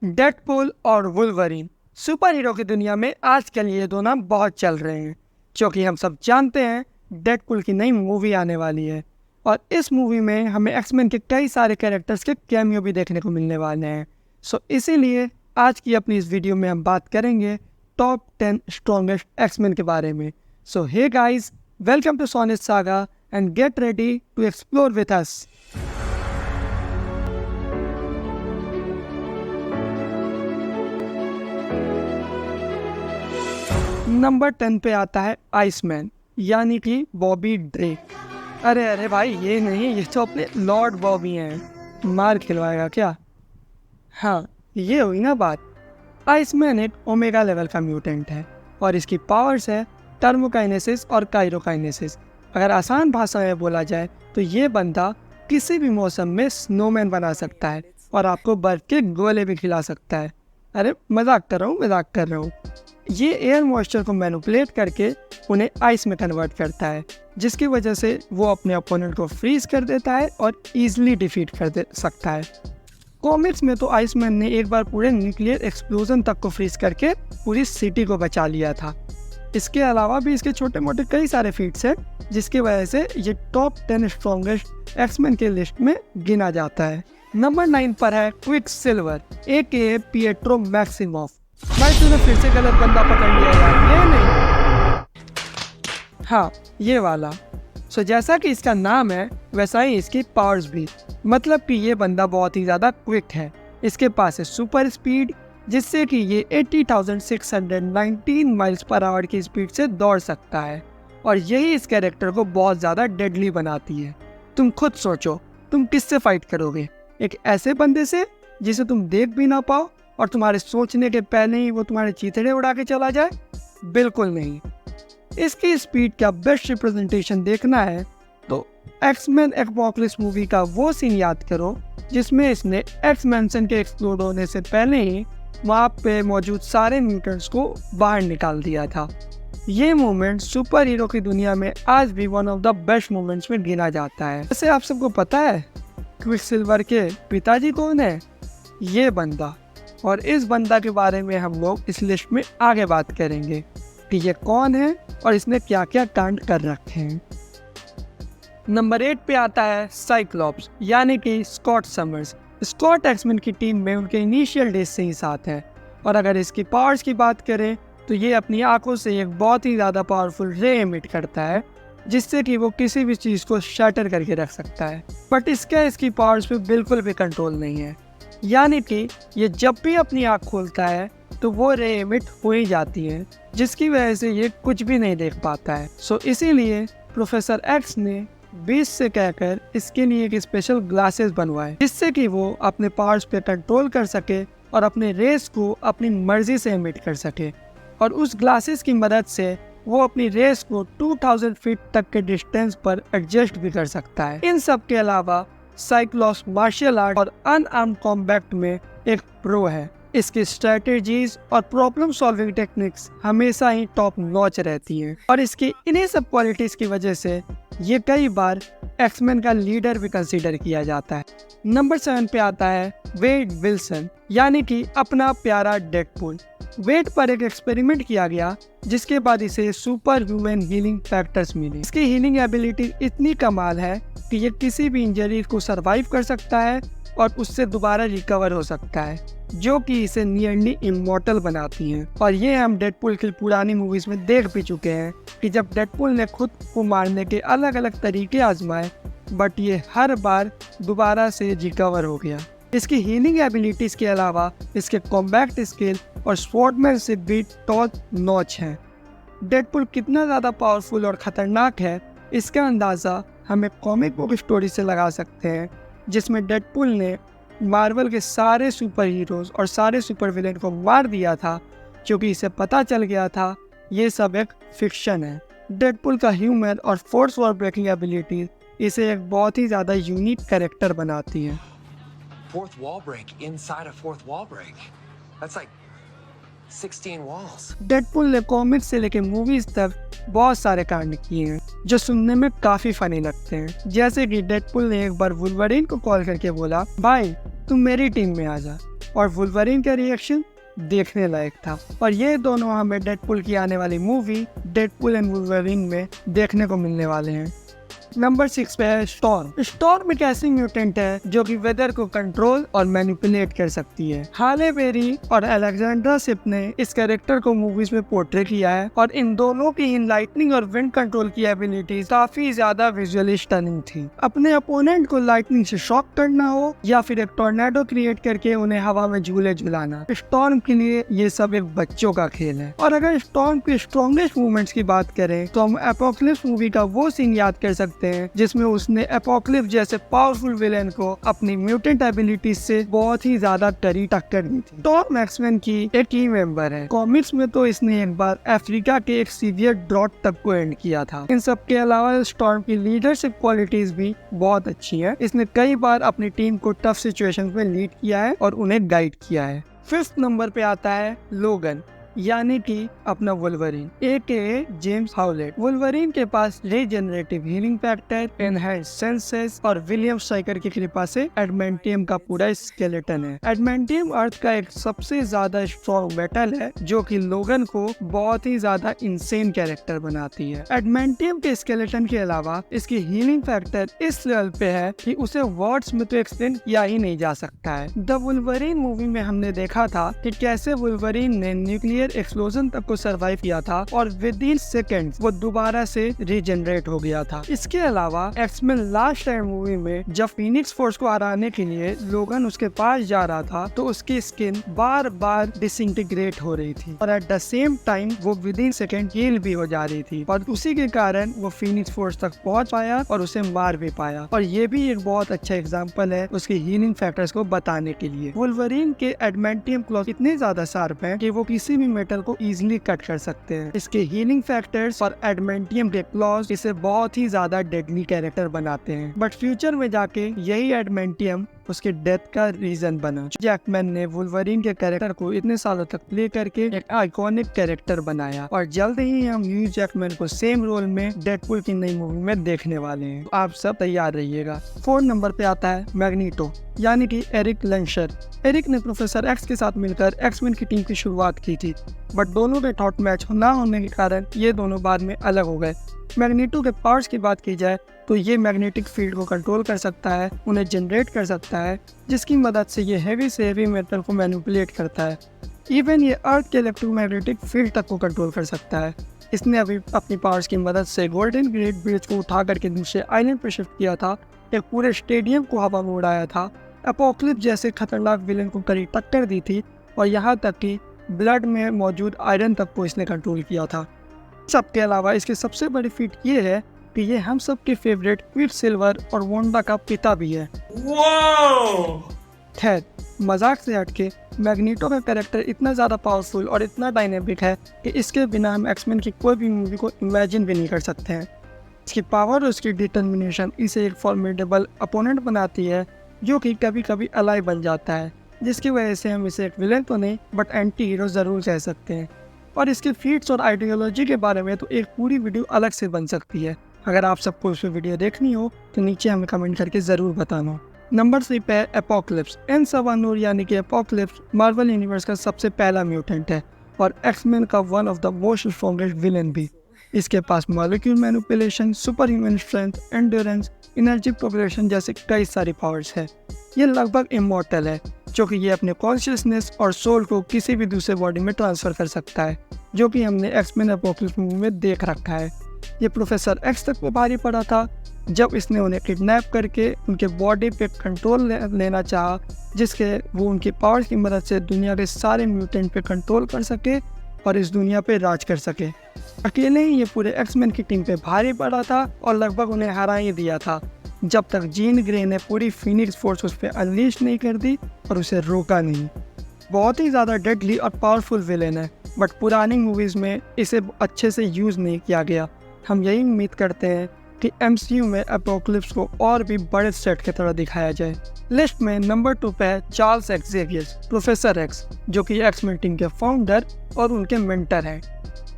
Deadpool और Wolverine super hero की दुनिया में आजकल ये दो नाम बहुत चल रहे हैं, क्योंकि हम सब जानते हैं डेडपूल की नई मूवी आने वाली है। और इस मूवी में हमें एक्समैन के कई सारे कैरेक्टर्स के कैमियो भी देखने को मिलने वाले हैं। सो इसीलिए आज की अपनी इस वीडियो में हम बात करेंगे टॉप 10 स्ट्रॉन्गेस्ट एक्समैन के बारे में। So hey guys, welcome to Sonis saga and get ready to explore with us. Number 10 पे आता है आइसमैन, यानी कि बॉबी ड्रेक। अरे अरे भाई, ये नहीं, ये तो अपने लॉर्ड बॉबी हैं। मार खिलवाएगा क्या? हाँ, ये हुई ना बात। आइसमैन एक ओमेगा लेवल का म्यूटेंट है और इसकी पावर्स है टर्मोकाइनेसिस और काइरोकाइनेसिस। अगर आसान भाषा में बोला जाए तो ये बंदा किसी भी मौसम में स्नोमैन बना सकता है और आपको बर्फ के गोले भी खिला सकता है। अरे मजाक कर रहा हूँ। ये एयर मॉइस्चर को मैनिपुलेट करके उन्हें आइस में कन्वर्ट करता है, जिसकी वजह से वो अपने अपोनेंट को फ्रीज कर देता है और इजीली डिफीट कर दे सकता है। कॉमिक्स में तो आइसमैन ने एक बार पूरे न्यूक्लियर एक्सप्लोजन तक को फ्रीज करके पूरी सिटी को बचा लिया था। इसके अलावा भी इसके छोटे मोटे कई सारे फीट्स हैं, जिसकी वजह से ये टॉप 10 स्ट्रॉन्गेस्ट एक्समैन के लिस्ट में गिना जाता है। नंबर 9 पर है क्विकसिल्वर AKA पिएट्रो मैक्सिमोफ। भाई तूने फिर से गलत बंदा पकड़ लिया यार, ये नहीं। हाँ, ये वाला। सो जैसा कि इसका नाम है वैसा ही इसकी पावर्स भी, मतलब कि ये बंदा बहुत ही ज़्यादा क्विक है। इसके पास है सुपर स्पीड, जिससे कि ये 80,619 माइल्स पर आवर की स्पीड से दौड़ सकता है, और यही इस कैरेक्टर को बहुत ज़्यादा डेडली बनाती है। तुम खुद सोचो, तुम किससे फाइट करोगे? एक ऐसे बंदे से जिसे तुम देख भी ना पाओ और तुम्हारे सोचने के पहले ही वो तुम्हारे चीथड़े उड़ा के चला जाए? बिल्कुल नहीं। इसकी स्पीड का बेस्ट रिप्रेजेंटेशन देखना है तो एक्समैन एपोकलिप्स मूवी का वो सीन याद करो जिसमें इसने एक्स मैंशन के एक्सप्लोड होने से पहले ही वहाँ पे मौजूद सारे म्यूटेंट्स को बाहर निकाल दिया था। ये मोमेंट सुपर हीरो की दुनिया में आज भी one of the best moments में गिना जाता है। वैसे आप सबको पता है क्विकसिल्वर के पिताजी कौन है? ये बंदा। और इस बंदा के बारे में हम लोग इस लिस्ट में आगे बात करेंगे कि ये कौन है और इसने क्या क्या कांड कर रखे हैं। नंबर 8 पे आता है साइक्लॉप्स, यानी कि स्कॉट समर्स। स्कॉट एक्समैन की टीम में उनके इनिशियल डेज से ही साथ है, और अगर इसकी पावर्स की बात करें तो ये अपनी आंखों से एक बहुत ही ज़्यादा पावरफुल रे एमिट करता है, जिससे कि वो किसी भी चीज़ को शटर करके रख सकता है। बट इसकी पावर्स पे बिल्कुल भी कंट्रोल नहीं है, यानी कि ये जब भी अपनी आँख खोलता है तो वो रे एमिट हो ही जाती है, जिसकी वजह से ये कुछ भी नहीं देख पाता है। सो इसीलिए प्रोफेसर एक्स ने 20 से कहकर इसके लिए एक स्पेशल ग्लासेस बनवाए, जिससे कि वो अपने पावर्स पे कंट्रोल कर सके और अपने रेस को अपनी मर्जी से एमिट कर सके। और उस ग्लासेस की मदद से वो अपनी रेस को 2000 फीट तक के डिस्टेंस पर एडजस्ट भी कर सकता है। इन सब के अलावा साइक्लॉप्स मार्शल आर्ट और अनआर्म्ड कॉम्बैट में एक प्रो है। इसकी स्ट्रेटेजीज और प्रॉब्लम सॉल्विंग टेक्निक्स हमेशा ही टॉप नॉच रहती हैं, और इसकी इन्हीं सब क्वालिटीज की वजह से ये कई बार एक्समैन का लीडर भी कंसीडर किया जाता है। नंबर 7 पे आता है वेड विल्सन, यानी कि अपना प्यारा डेडपूल। वेड पर एक एक्सपेरिमेंट किया गया, जिसके बाद इसे सुपर ह्यूमन हीलिंग फैक्टर्स मिले। इसकी हीलिंग एबिलिटी इतनी कमाल है कि ये किसी भी इंजरी को सरवाइव कर सकता है और उससे दोबारा रिकवर हो सकता है, जो कि इसे नियरली इमॉर्टल बनाती हैं। और ये हम डेडपूल की पुरानी मूवीज में देख भी चुके हैं कि जब डेडपूल ने खुद को मारने के अलग अलग तरीके आजमाए, बट ये हर बार दोबारा से रिकवर हो गया। इसकी हीलिंग एबिलिटीज के अलावा इसके कॉम्बैट स्किल और स्वॉर्डमैनशिप भी टॉप नॉच है। डेडपूल कितना ज़्यादा पावरफुल और ख़तरनाक है, इसका अंदाज़ा हमें कॉमिक बुक स्टोरी से लगा सकते हैं, जिसमें डेडपूल ने मार्वल के सारे सुपर हीरोज़ और सारे सुपर विलेन को मार दिया था, क्योंकि इसे पता चल गया था ये सब एक फिक्शन है। डेडपूल का ह्यूमर और फोर्स वॉर ब्रेकिंग एबिलिटीज इसे एक बहुत ही ज़्यादा यूनिक कैरेक्टर बनाती है। Fourth wall break inside a fourth wall break. That's like 16 walls. Deadpool ने कॉमिक्स से लेकर मूवीज तक बहुत सारे कांड किए हैं जो सुनने में काफी फनी लगते हैं। जैसे कि डेडपूल ने एक बार वुल्वरीन को कॉल करके बोला, भाई तुम मेरी टीम में आ जा। और वुल्वरीन का रिएक्शन देखने लायक था। और ये दोनों हमें डेडपुल की आने वाली मूवी डेडपुल एंड वुल्वरीन में देखने को मिलने वाले हैं। नंबर 6 पे है स्टॉर्म। स्टॉर्म एक ऐसी म्यूटेंट है जो कि वेदर को कंट्रोल और मैनिपुलेट कर सकती है। हाले बेरी और अलेक्जेंड्रा शिप ने इस कैरेक्टर को मूवीज में पोर्ट्रे किया है और इन दोनों की लाइटनिंग और विंड कंट्रोल की एबिलिटीज काफी ज्यादा विजुअली स्टनिंग थी। अपने अपोनेंट को लाइटनिंग से शॉक करना हो या फिर एक टोर्नेडो क्रिएट करके उन्हें हवा में झूले झुलाना, स्टॉर्म के लिए ये सब एक बच्चों का खेल है। और अगर स्टॉर्म के स्ट्रॉन्गेस्ट मूवमेंट्स की बात करें तो हम एपोकलिप्स मूवी का वो सीन याद कर सकते हैं जिसमें उसने एपोकलिप्स जैसे पावरफुल विलेन को अपनी म्यूटेंट एबिलिटीज से बहुत ही ज्यादा टरी टक्कर दी थी। स्टॉर्म एक्स-मेन की एक की मेंबर है। कॉमिक्स में तो इसने एक बार अफ्रीका के एक सीवियर ड्रॉट तक को एंड किया था। इन सब के अलावा स्टॉर्म की लीडरशिप क्वालिटीज भी बहुत अच्छी है। इसने कई बार अपनी टीम को टफ सिचुएशंस में लीड किया है और उन्हें गाइड किया है। 5th नंबर पे आता है लोगन, यानी कि अपना Wolverine AKA James Howlett. Wolverine के पास regenerative healing factor, enhance senses और विलियम स्ट्राइकर की कृपा से एडमेंटियम का पूरा स्केलेटन है। एडमेंटियम अर्थ का एक सबसे ज्यादा स्ट्रॉन्ग मेटल है जो कि लोगन को बहुत ही ज्यादा इंसेन कैरेक्टर बनाती है। एडमेंटियम के स्केलेटन के अलावा इसकी हीलिंग फैक्टर इस लेवल पे है कि उसे वर्ड्स में तो एक्सप्लेन किया ही नहीं जा सकता है। द वुल्वरीन मूवी में हमने देखा था कि कैसे वुल्वरीन ने न्यूक्लियर एक्सप्लोजन तक को सरवाइव किया था और विद इन सेकेंड्स वो दोबारा से रीजनरेट हो गया था। इसके अलावा एक्स-मेन लास्ट टाइम मूवी में जब फीनिक्स फोर्स को हराने के लिए लोगन उसके पास जा रहा था तो उसकी स्किन बार बार डिसइंटीग्रेट हो रही थी और एट द सेम टाइम वो विद इन सेकेंड हील भी हो जा रही थी और उसी के कारण वो फीनिक्स फोर्स तक पहुंच पाया और उसे मार भी पाया। और ये भी एक बहुत अच्छा एग्जाम्पल है उसके हीलिंग फैक्टर्स को बताने के लिए। वुल्वरीन के एडमेंटियम क्लॉज इतने ज्यादा शार्प हैं कि वो किसी भी मेटल को इजीली कट कर सकते हैं। इसके हीलिंग फैक्टर्स और एडमेंटियम के क्लॉज इसे बहुत ही ज्यादा डेडली कैरेक्टर बनाते हैं। बट फ्यूचर में जाके यही एडमेंटियम उसके डेथ का रीजन बना। जैकमैन ने वुल्वरीन के कैरेक्टर को इतने सालों तक प्ले करके एक आइकॉनिक कैरेक्टर बनाया और जल्द ही हम ह्यू जैकमैन को सेम रोल में डेडपुल की नई मूवी में देखने वाले हैं। तो आप सब तैयार रहिएगा। 4 नंबर पे आता है मैग्नीटो, यानी कि एरिक लेंशर। एरिक ने प्रोफेसर एक्स के साथ मिलकर एक्स-मेन की टीम की शुरुआत की थी, बट दोनों के थॉट मैच ना होने के कारण ये दोनों बाद में अलग हो गए। मैग्नीटो के पावर्स की बात की जाए तो ये मैग्नेटिक फील्ड को कंट्रोल कर सकता है, उन्हें जनरेट कर सकता है, जिसकी मदद से ये हैवी से हैवी मेटल को मैनिपुलेट करता है। इवन ये अर्थ के इलेक्ट्रोमैग्नेटिक फील्ड तक को कंट्रोल कर सकता है। इसने अभी अपनी पावर्स की मदद से गोल्डन ग्रेट ब्रिज को उठा करके दूसरे आइलैंड पर शिफ्ट किया था, एक पूरे स्टेडियम को हवा में उड़ाया था, एपोकलिप्स जैसे खतरनाक विलेन को करीब टक्कर दी थी और यहाँ तक कि ब्लड में मौजूद आयरन तक को इसने कंट्रोल किया था। सबके अलावा इसकी सबसे बड़ी फीट ये है कि ये हम सब के फेवरेट क्विकसिल्वर और वांडा का पिता भी है। खैर, मजाक से हटके मैग्नीटो का कैरेक्टर इतना ज़्यादा पावरफुल और इतना डायनेमिक है कि इसके बिना हम एक्स-मेन की कोई भी मूवी को इमेजिन भी नहीं कर सकते हैं। इसकी पावर और उसकी डिटर्मिनेशन इसे एक फॉर्मिडेबल अपोनेंट बनाती है जो कि कभी कभी अलाई बन जाता है, जिसकी वजह से हम इसे एक विलेन तो नहीं बट एंटी हीरो ज़रूर कह सकते हैं। और इसके फीट्स और आइडियोलॉजी के बारे में तो एक पूरी वीडियो अलग से बन सकती है। अगर आप सबको उस वीडियो देखनी हो तो नीचे हमें कमेंट करके ज़रूर बताना। नंबर 3 पे एपोकलिप्स। एन-7 यानी कि एपोकलिप्स मार्वल यूनिवर्स का सबसे पहला म्यूटेंट है और एक्स-मेन का one of the most strongest villain भी। इसके पास molecule manipulation, super human strength, endurance, energy progression जैसे कई सारी पावर्स है। ये लगभग इमॉर्टल है, जो कि ये अपने कॉन्शियसनेस और सोल को किसी भी दूसरे बॉडी में ट्रांसफर कर सकता है, जो कि हमने एक्स-मेन एपोकलिप्स मूवी में देख रखा है। ये प्रोफेसर एक्स तक पे भारी पड़ा था जब इसने उन्हें किडनैप करके उनके बॉडी पे कंट्रोल लेना चाहा, जिसके वो उनकी पावर्स की मदद से दुनिया के सारे म्यूटेंट पे कंट्रोल कर सके और इस दुनिया पे राज कर सके। अकेले ही ये पूरे एक्स-मेन की टीम पे भारी पड़ा था और लगभग उन्हें हरा ही दिया था, जब तक जीन ग्रे ने पूरी फीनिक्स फोर्स उस पर अनलीश नहीं कर दी और उसे रोका नहीं। बहुत ही ज़्यादा डेडली और पावरफुल विलेन है, बट पुरानी मूवीज़ में इसे अच्छे से यूज़ नहीं किया गया। हम यही उम्मीद करते हैं कि MCU में एपोकलिप्स को और भी बड़े सेट की तरह दिखाया जाए। लिस्ट में नंबर 2 पे है चार्ल्स एक्जेवियर, प्रोफेसर एक्स, जो कि एक्स-मेन टीम के फाउंडर और उनके मेंटर हैं।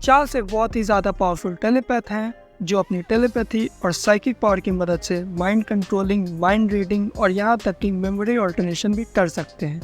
चार्ल्स एक बहुत ही ज़्यादा पावरफुल टेलीपैथ हैं जो अपनी टेलीपैथी और साइकिक पावर की मदद से माइंड कंट्रोलिंग, माइंड रीडिंग और यहाँ तक कि मेमोरी ऑल्टरनेशन भी कर सकते हैं।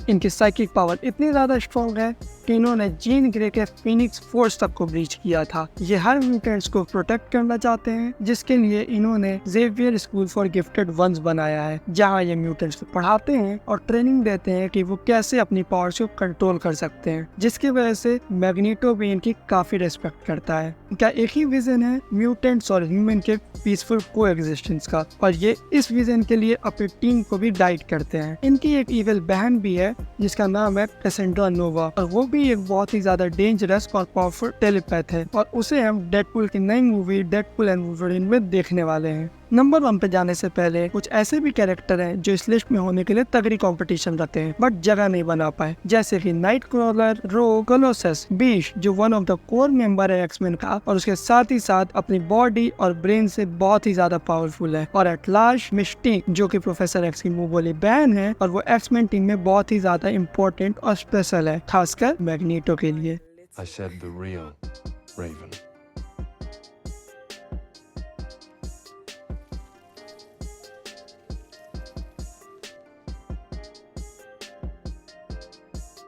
इनकी साइकिक पावर इतनी ज्यादा स्ट्रॉन्ग है कि इन्होंने जीन ग्रे के फीनिक्स फोर्स तक को ब्रीच किया था। ये हर म्यूटेंट्स को प्रोटेक्ट करना चाहते हैं, जिसके लिए इन्होंने Xavier school for gifted ones बनाया है, जहाँ ये म्यूटेंट्स को पढ़ाते हैं और ट्रेनिंग देते हैं कि वो कैसे अपनी पावर्स को कंट्रोल कर सकते हैं, जिसकी वजह से मैग्नीटो भी इनकी काफी रेस्पेक्ट करता है। इनका एक ही विजन है म्यूटेंट्स और ह्यूमन के पीसफुल कोएग्जिस्टेंस का, और ये इस विजन के लिए अपनी टीम को भी गाइड करते हैं। इनकी एक इविल बहन भी है जिसका नाम है कैसेंड्रा नोवा, और वो भी एक बहुत ही ज्यादा डेंजरस और पावरफुल टेलीपैथ है, और उसे हम डेडपूल की नई मूवी डेडपूल एंड वुल्वरीन में देखने वाले हैं। नंबर 1 पे जाने से पहले कुछ ऐसे भी कैरेक्टर हैं जो इस लिस्ट में होने के लिए तगड़ी कंपटीशन रखते हैं बट जगह नहीं बना पाए, जैसे कि नाइट क्रॉलर, रोग, कोलोसस, बीस्ट जो one of the core member है एक्समैन का, और उसके साथ ही साथ अपनी बॉडी और ब्रेन से बहुत ही ज्यादा पावरफुल है, और एट लास्ट मिस्टिक जो कि प्रोफेसर एक्स की मुंह बोली बहन है, और वो एक्समैन टीम में बहुत ही ज्यादा इम्पोर्टेंट और स्पेशल है, खासकर मैग्नीटो के लिए। I said the real Raven.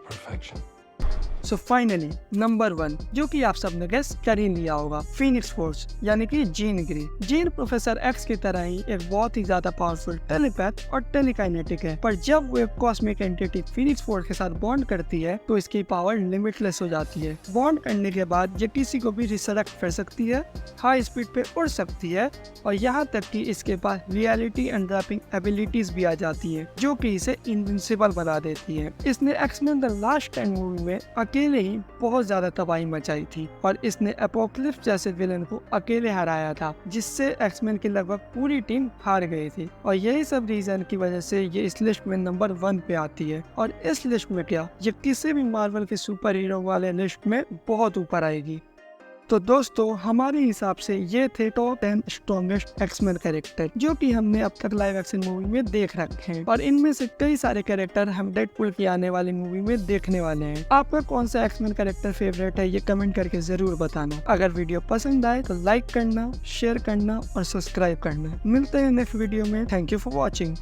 Perfection. So finally number 1 जो कि आप सबने गेस कर ही लिया होगा, फीनिक्स फोर्स यानी कि Jean Grey. Gene professor x की तरह ही एक बहुत ही ज्यादा पावरफुल टेलीपैथ और टेलीकाइनेटिक है, पर जब वो एक कॉस्मिक एंटिटी फीनिक्स फोर्स के साथ बॉन्ड करती है तो इसकी पावर लिमिटलेस हो जाती है। बॉन्ड करने के बाद ये किसी को भी रिसरेक्ट कर सकती है, हाई स्पीड पे उड़ सकती है, और यहाँ तक कि इसके पास रियलिटी अनरैपिंग एबिलिटीज भी आ जाती है जो कि इसे इनविंसिबल बना देती है। इसने X Man the last time movie में अकेले ही बहुत ज्यादा तबाही मचाई थी, और इसने एपोक्लिप्स जैसे विलन को अकेले हराया था, जिससे एक्समैन की लगभग पूरी टीम हार गई थी, और यही सब रीजन की वजह से ये इस लिस्ट में नंबर 1 पे आती है। और इस लिस्ट में क्या, ये किसी भी मार्वल के सुपर हीरो वाले लिस्ट में बहुत ऊपर आएगी। तो दोस्तों हमारे हिसाब से ये थे टॉप 10 स्ट्रॉन्गेस्ट एक्समैन कैरेक्टर जो कि हमने अब तक लाइव एक्शन मूवी में देख रखे हैं, और इनमें से कई सारे कैरेक्टर हम डेडपूल की आने वाली मूवी में देखने वाले हैं। आपका कौन सा एक्समैन कैरेक्टर फेवरेट है ये कमेंट करके जरूर बताना। अगर वीडियो पसंद आए तो लाइक करना, शेयर करना और सब्सक्राइब करना। मिलते हैं नेक्स्ट वीडियो में। Thank you for watching.